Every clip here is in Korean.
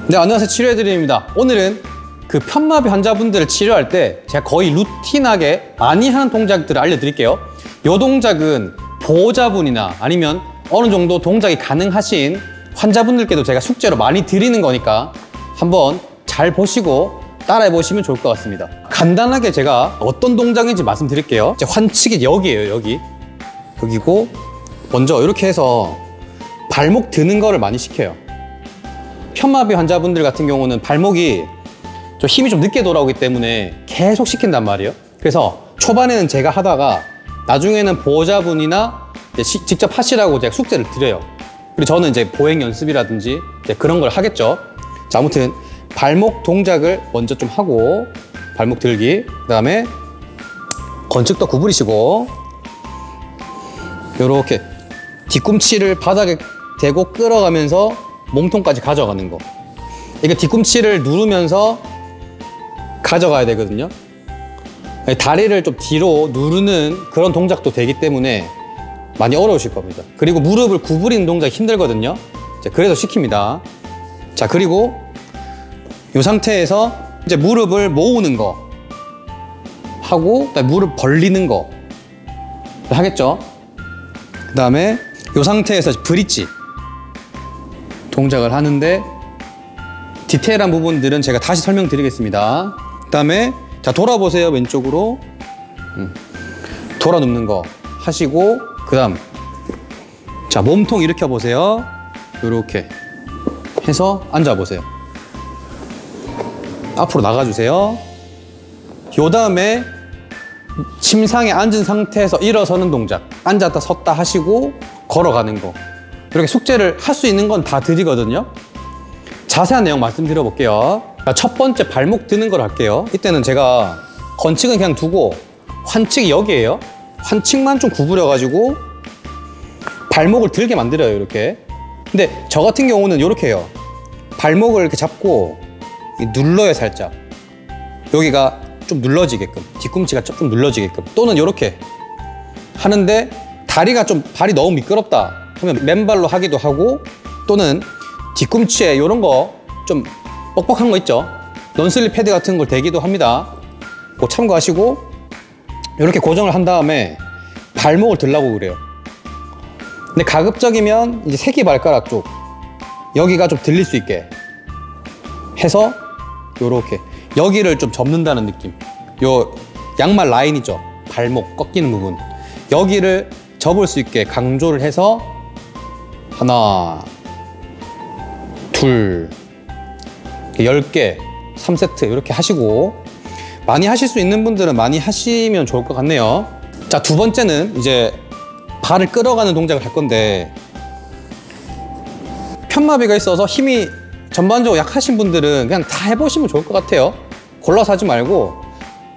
네, 안녕하세요. 치료해드립니다. 오늘은 그 편마비 환자분들을 치료할 때 제가 거의 루틴하게 많이 하는 동작들을 알려드릴게요. 이 동작은 보호자분이나 아니면 어느 정도 동작이 가능하신 환자분들께도 제가 숙제로 많이 드리는 거니까 한번 잘 보시고 따라해 보시면 좋을 것 같습니다. 간단하게 제가 어떤 동작인지 말씀드릴게요. 이제 환치기 여기예요. 여기고 먼저 이렇게 해서 발목 드는 거를 많이 시켜요. 편마비 환자분들 같은 경우는 발목이 좀 힘이 좀 늦게 돌아오기 때문에 계속 시킨단 말이에요. 그래서 초반에는 제가 하다가 나중에는 보호자분이나 직접 하시라고 제가 숙제를 드려요. 그리고 저는 이제 보행 연습이라든지 이제 그런 걸 하겠죠. 자, 아무튼 발목 동작을 먼저 좀 하고, 발목 들기, 그 다음에 건측도 구부리시고, 요렇게 뒤꿈치를 바닥에 대고 끌어가면서 몸통까지 가져가는 거. 이게 뒤꿈치를 누르면서 가져가야 되거든요. 다리를 좀 뒤로 누르는 그런 동작도 되기 때문에 많이 어려우실 겁니다. 그리고 무릎을 구부리는 동작이 힘들거든요. 그래서 시킵니다. 자, 그리고 이 상태에서 이제 무릎을 모으는 거 하고, 그다음에 무릎 벌리는 거 하겠죠. 그 다음에 이 상태에서 브릿지 동작을 하는데, 디테일한 부분들은 제가 다시 설명드리겠습니다. 그 다음에 자, 돌아보세요. 왼쪽으로 돌아 눕는 거 하시고, 그 다음 자, 몸통 일으켜 보세요. 이렇게 해서 앉아 보세요. 앞으로 나가주세요. 요 다음에 침상에 앉은 상태에서 일어서는 동작, 앉았다 섰다 하시고 걸어가는 거. 이렇게 숙제를 할 수 있는 건 다 드리거든요. 자세한 내용 말씀드려 볼게요. 첫 번째 발목 드는 걸 할게요. 이때는 제가 건칙은 그냥 두고 환칙이 여기에요. 환칙만 좀 구부려 가지고 발목을 들게 만들어요. 이렇게. 근데 저 같은 경우는 이렇게 해요. 발목을 이렇게 잡고 눌러요. 살짝 여기가 좀 눌러지게끔, 뒤꿈치가 좀 눌러지게끔, 또는 이렇게 하는데, 다리가 좀 발이 너무 미끄럽다 하면 맨발로 하기도 하고, 또는 뒤꿈치에 이런 거 좀 뻑뻑한 거 있죠. 논슬립 패드 같은 걸 대기도 합니다. 그거 참고하시고 이렇게 고정을 한 다음에 발목을 들라고 그래요. 근데 가급적이면 이제 새끼발가락 쪽 여기가 좀 들릴 수 있게 해서 요렇게 여기를 좀 접는다는 느낌. 요 양말 라인이죠. 발목 꺾이는 부분, 여기를 접을 수 있게 강조를 해서 하나, 둘, 10개, 3세트 이렇게 하시고, 많이 하실 수 있는 분들은 많이 하시면 좋을 것 같네요. 자, 두 번째는 이제 발을 끌어가는 동작을 할 건데, 편마비가 있어서 힘이 전반적으로 약하신 분들은 그냥 다 해보시면 좋을 것 같아요. 골라서 하지 말고,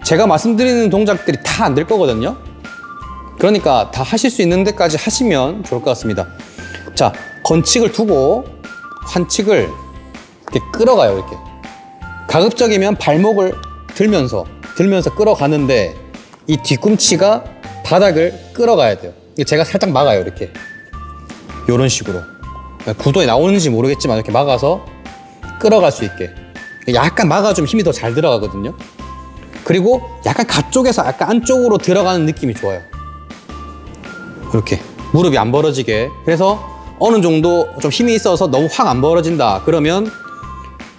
제가 말씀드리는 동작들이 다 안 될 거거든요. 그러니까 다 하실 수 있는 데까지 하시면 좋을 것 같습니다. 자, 건칙을 두고 환칙을 이렇게 끌어가요. 이렇게 가급적이면 발목을 들면서 끌어가는데, 이 뒤꿈치가 바닥을 끌어가야 돼요. 제가 살짝 막아요. 이렇게 이런 식으로 구도에 나오는지 모르겠지만 이렇게 막아서 끌어갈 수 있게 약간 막아주면 힘이 더 잘 들어가거든요. 그리고 약간 가쪽에서 약간 안쪽으로 들어가는 느낌이 좋아요. 이렇게 무릎이 안 벌어지게. 그래서 어느 정도 좀 힘이 있어서 너무 확 안 벌어진다 그러면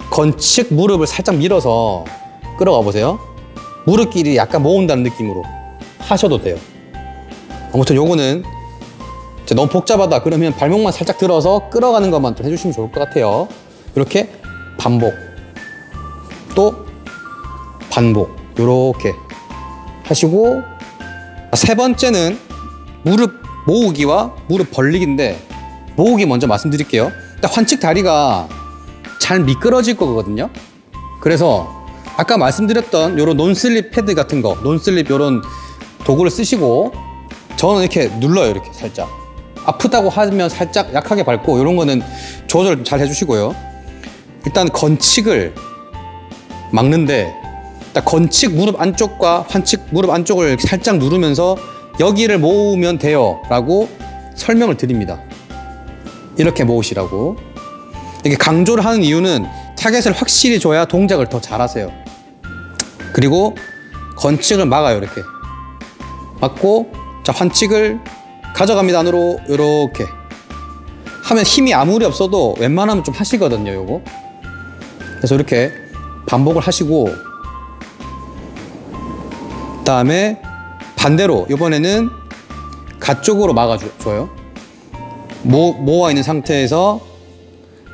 건측 무릎을 살짝 밀어서 끌어가 보세요. 무릎끼리 약간 모은다는 느낌으로 하셔도 돼요. 아무튼 요거는 너무 복잡하다 그러면 발목만 살짝 들어서 끌어가는 것만 좀 해주시면 좋을 것 같아요. 이렇게 반복, 또 반복, 요렇게 하시고, 세 번째는 무릎 모으기와 무릎 벌리기인데, 모으기 먼저 말씀드릴게요. 일단 환측 다리가 잘 미끄러질 거거든요. 그래서 아까 말씀드렸던 요런 논슬립 패드 같은 거, 논슬립 요런 도구를 쓰시고, 저는 이렇게 눌러요. 이렇게 살짝 아프다고 하면 살짝 약하게 밟고, 이런 거는 조절 잘 해주시고요. 일단 건칙을 막는데, 일단 건칙 무릎 안쪽과 환칙 무릎 안쪽을 살짝 누르면서 여기를 모으면 돼요 라고 설명을 드립니다. 이렇게 모으시라고. 이게 강조를 하는 이유는 타겟을 확실히 줘야 동작을 더 잘하세요. 그리고 건칙을 막아요. 이렇게 막고, 자, 환칙을 가져갑니다. 안으로. 이렇게 하면 힘이 아무리 없어도 웬만하면 좀 하시거든요, 요거. 그래서 이렇게 반복을 하시고, 그다음에 반대로 이번에는 가쪽으로 막아줘요. 모아 있는 상태에서,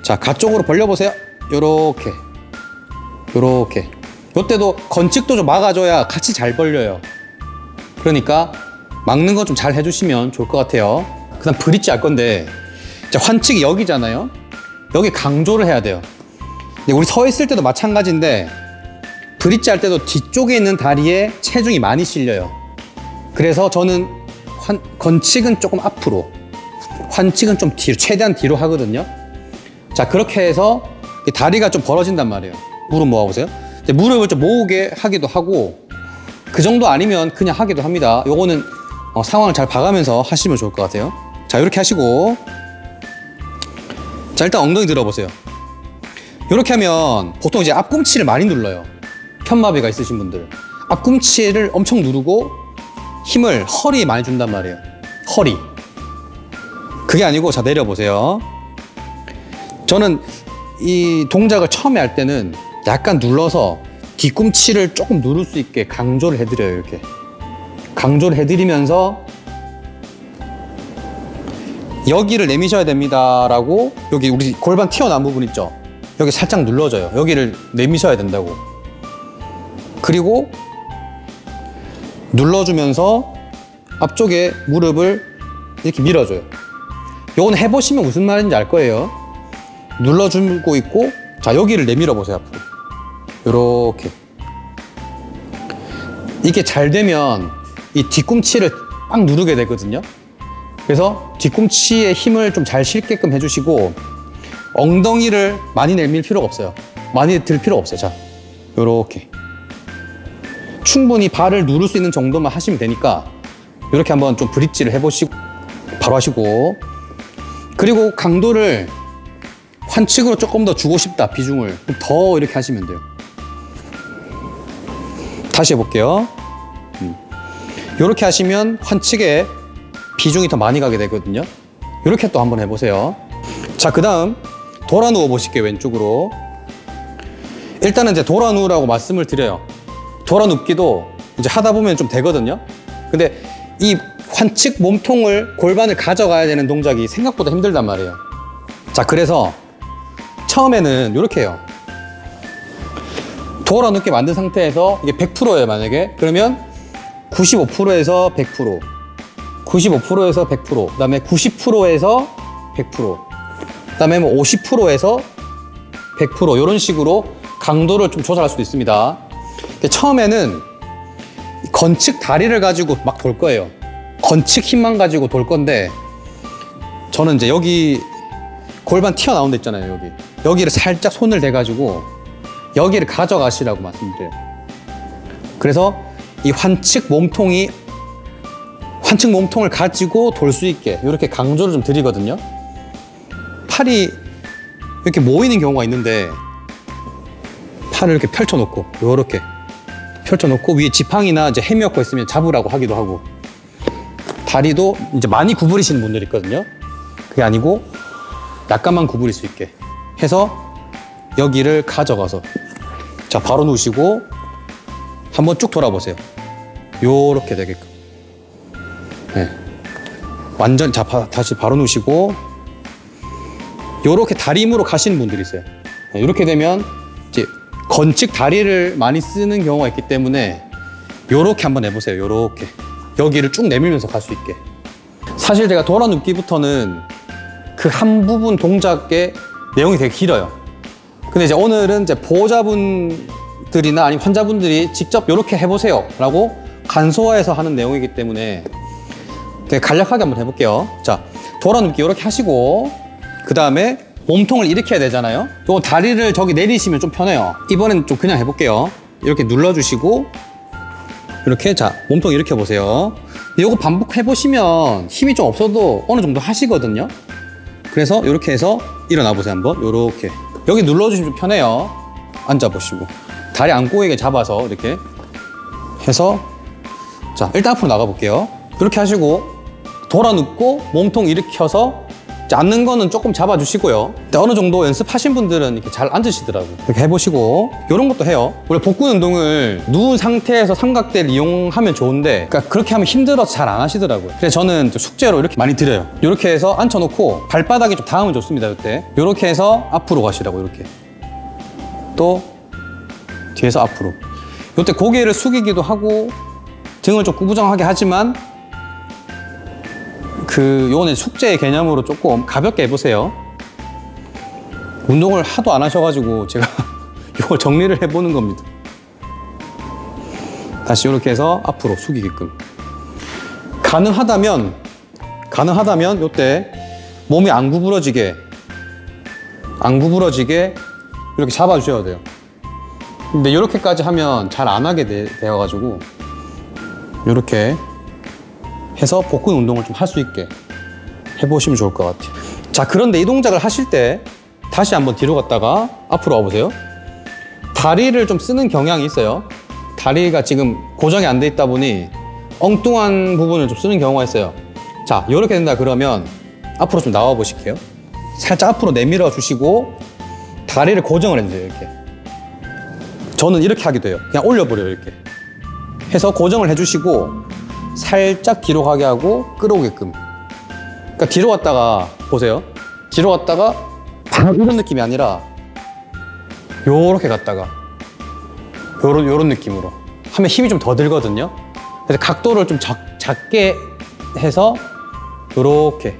자, 가쪽으로 벌려보세요. 요렇게 요렇게. 요때도 건칙도 좀 막아줘야 같이 잘 벌려요. 그러니까 막는 거 좀 잘 해주시면 좋을 것 같아요. 그 다음 브릿지 할 건데, 자, 환칙이 여기잖아요. 여기 강조를 해야 돼요. 우리 서 있을 때도 마찬가지인데, 브릿지 할 때도 뒤쪽에 있는 다리에 체중이 많이 실려요. 그래서 저는 건칙은 조금 앞으로, 환칙은 좀 뒤로, 최대한 뒤로 하거든요. 자, 그렇게 해서 다리가 좀 벌어진단 말이에요. 무릎 모아보세요. 무릎을 좀 모으게 하기도 하고, 그 정도 아니면 그냥 하기도 합니다. 요거는 상황을 잘 봐가면서 하시면 좋을 것 같아요. 자, 이렇게 하시고, 자, 일단 엉덩이 들어보세요. 이렇게 하면 보통 이제 앞꿈치를 많이 눌러요. 편마비가 있으신 분들, 앞꿈치를 엄청 누르고 힘을 허리에 많이 준단 말이에요. 허리. 그게 아니고, 자, 내려보세요. 저는 이 동작을 처음에 할 때는 약간 눌러서 뒤꿈치를 조금 누를 수 있게 강조를 해드려요. 이렇게 강조를 해드리면서 여기를 내미셔야 됩니다 라고, 여기 우리 골반 튀어나온 부분 있죠? 여기 살짝 눌러줘요. 여기를 내미셔야 된다고. 그리고 눌러주면서 앞쪽에 무릎을 이렇게 밀어줘요. 요건 해보시면 무슨 말인지 알 거예요. 눌러주고 있고, 자, 여기를 내밀어 보세요. 앞으로 요렇게. 이게 잘 되면 이 뒤꿈치를 꽉 누르게 되거든요. 그래서 뒤꿈치에 힘을 좀 잘 실게끔 해주시고, 엉덩이를 많이 내밀 필요가 없어요. 많이 들 필요 없어요. 자, 요렇게 충분히 발을 누를 수 있는 정도만 하시면 되니까, 요렇게 한번 좀 브릿지를 해보시고 바로 하시고, 그리고 강도를 환칙으로 조금 더 주고 싶다, 비중을 더 이렇게 하시면 돼요. 다시 해볼게요. 이렇게 하시면 환칙에 비중이 더 많이 가게 되거든요. 이렇게 또 한번 해보세요. 자, 그 다음 돌아 누워 보실게요. 왼쪽으로. 일단은 이제 돌아 누우라고 말씀을 드려요. 돌아 눕기도 이제 하다 보면 좀 되거든요. 근데 이 환칙 몸통을, 골반을 가져가야 되는 동작이 생각보다 힘들단 말이에요. 자, 그래서 처음에는 이렇게 해요. 돌아 눕게 만든 상태에서 이게 100%예요, 만약에. 그러면 95%에서 100%, 95%에서 100%, 그 다음에 90%에서 100%, 그 다음에 뭐 50%에서 100%, 이런 식으로 강도를 좀 조절할 수도 있습니다. 처음에는 건칙 다리를 가지고 막 돌 거예요. 건칙 힘만 가지고 돌 건데, 저는 이제 여기 골반 튀어나온 데 있잖아요. 여기를 살짝 손을 대가지고 여기를 가져가시라고 말씀드려요. 그래서 이 환칙 몸통을 가지고 돌 수 있게 이렇게 강조를 좀 드리거든요. 팔이 이렇게 모이는 경우가 있는데, 팔을 이렇게 펼쳐놓고, 이렇게 펼쳐놓고 위에 지팡이나 이제 해미어커 있으면 잡으라고 하기도 하고, 다리도 이제 많이 구부리시는 분들이 있거든요. 그게 아니고 약간만 구부릴 수 있게 해서 여기를 가져가서, 자, 바로 누우시고 한번 쭉 돌아보세요. 요렇게 되게끔. 네. 완전, 자, 다시 바로 누우시고, 요렇게 다리 힘으로 가시는 분들이 있어요. 네, 이렇게 되면 이제 건칙 다리를 많이 쓰는 경우가 있기 때문에 요렇게 한번 해보세요. 요렇게 여기를 쭉 내밀면서 갈 수 있게. 사실 제가 돌아 눕기부터는 그 한 부분 동작의 내용이 되게 길어요. 근데 이제 오늘은 이제 보호자분들이나 아니면 환자분들이 직접 이렇게 해보세요 라고 간소화해서 하는 내용이기 때문에 되게 간략하게 한번 해볼게요. 자, 돌아 눕기 이렇게 하시고, 그 다음에 몸통을 일으켜야 되잖아요. 요 다리를 저기 내리시면 좀 편해요. 이번엔 좀 그냥 해볼게요. 이렇게 눌러주시고, 이렇게, 자, 몸통 일으켜 보세요. 요거 반복해 보시면 힘이 좀 없어도 어느 정도 하시거든요. 그래서 이렇게 해서 일어나 보세요. 한번 요렇게 여기 눌러주시면 좀 편해요. 앉아보시고 다리 안 꼬이게 잡아서 이렇게 해서 자 일단 앞으로 나가볼게요. 이렇게 하시고 돌아 눕고 몸통 일으켜서 앉는 거는 조금 잡아주시고요. 근데 어느 정도 연습하신 분들은 이렇게 잘 앉으시더라고요. 이렇게 해보시고 이런 것도 해요. 원래 복근 운동을 누운 상태에서 삼각대를 이용하면 좋은데 그러니까 그렇게 하면 힘들어서 잘 안 하시더라고요. 그래서 저는 숙제로 이렇게 많이 드려요. 이렇게 해서 앉혀놓고 발바닥이 좀 닿으면 좋습니다. 이때 이렇게 해서 앞으로 가시라고. 이렇게 또 뒤에서 앞으로. 이때 고개를 숙이기도 하고 등을 좀 구부정하게 하지만 요거는 숙제의 개념으로 조금 가볍게 해보세요. 운동을 하도 안 하셔가지고 제가 이걸 정리를 해보는 겁니다. 다시 이렇게 해서 앞으로 숙이게끔. 가능하다면 이때 몸이 안 구부러지게 이렇게 잡아주셔야 돼요. 근데 이렇게까지 하면 잘 안 하게 되어가지고 이렇게 해서 복근 운동을 좀 할 수 있게 해보시면 좋을 것 같아요. 자, 그런데 이 동작을 하실 때 다시 한번 뒤로 갔다가 앞으로 와보세요. 다리를 좀 쓰는 경향이 있어요. 다리가 지금 고정이 안 돼 있다 보니 엉뚱한 부분을 좀 쓰는 경우가 있어요. 자, 이렇게 된다 그러면 앞으로 좀 나와 보실게요. 살짝 앞으로 내밀어 주시고 다리를 고정을 해주세요. 이렇게. 저는 이렇게 하게 돼요. 그냥 올려버려요. 이렇게 해서 고정을 해주시고 살짝 뒤로 가게 하고 끌어오게끔. 그러니까 뒤로 갔다가 보세요. 뒤로 갔다가 바로 이런 느낌이 아니라 요렇게 갔다가 요런 느낌으로 하면 힘이 좀 더 들거든요. 그래서 각도를 좀 작게 해서 요렇게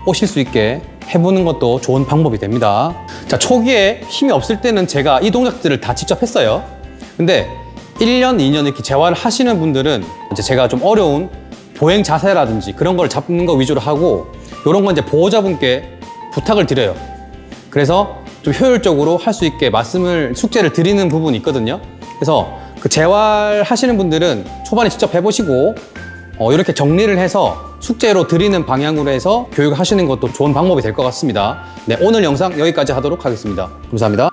오실 수 있게 해보는 것도 좋은 방법이 됩니다. 자, 초기에 힘이 없을 때는 제가 이 동작들을 다 직접 했어요. 근데 1년, 2년 이렇게 재활을 하시는 분들은 이제 제가 좀 어려운 보행 자세라든지 그런 걸 잡는 거 위주로 하고 이런 건 이제 보호자분께 부탁을 드려요. 그래서 좀 효율적으로 할 수 있게 숙제를 드리는 부분이 있거든요. 그래서 그 재활 하시는 분들은 초반에 직접 해보시고 이렇게 정리를 해서 숙제로 드리는 방향으로 해서 교육을 하시는 것도 좋은 방법이 될 것 같습니다. 네, 오늘 영상 여기까지 하도록 하겠습니다. 감사합니다.